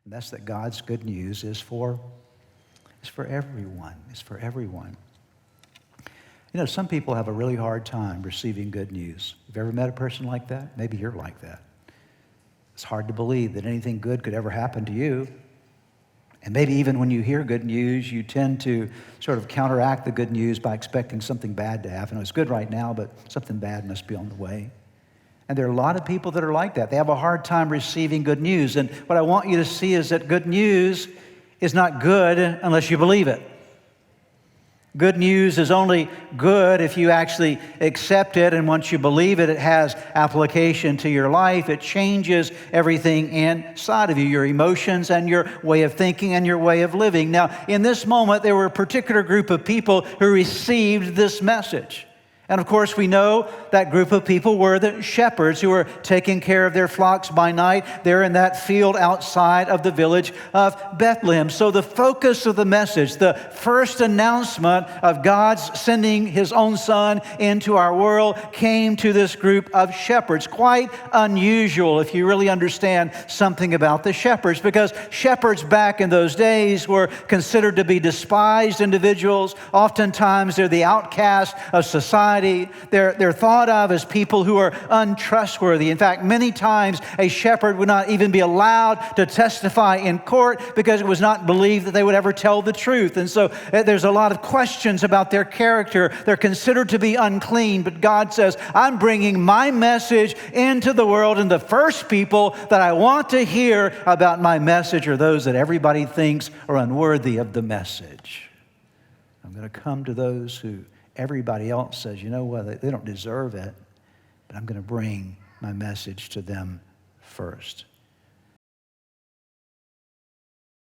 And that's that God's good news is for everyone. It's for everyone. You know, some people have a really hard time receiving good news. Have you ever met a person like that? Maybe you're like that. It's hard to believe that anything good could ever happen to you. And maybe even when you hear good news, you tend to sort of counteract the good news by expecting something bad to happen. It's good right now, but something bad must be on the way. And there are a lot of people that are like that. They have a hard time receiving good news. And what I want you to see is that good news is not good unless you believe it. Good news is only good if you actually accept it, and once you believe it, it has application to your life. It changes everything inside of you, your emotions and your way of thinking and your way of living. Now, in this moment, there were a particular group of people who received this message. And of course, we know that group of people were the shepherds who were taking care of their flocks by night. They're in that field outside of the village of Bethlehem. So the focus of the message, the first announcement of God's sending His own Son into our world, came to this group of shepherds. Quite unusual if you really understand something about the shepherds, because shepherds back in those days were considered to be despised individuals. Oftentimes, they're the outcast of society. They're thought of as people who are untrustworthy. In fact, many times a shepherd would not even be allowed to testify in court because it was not believed that they would ever tell the truth. And so there's a lot of questions about their character. They're considered to be unclean, but God says, I'm bringing my message into the world, and the first people that I want to hear about my message are those that everybody thinks are unworthy of the message. I'm going to come to those who everybody else says, you know what, they don't deserve it, but I'm going to bring my message to them first.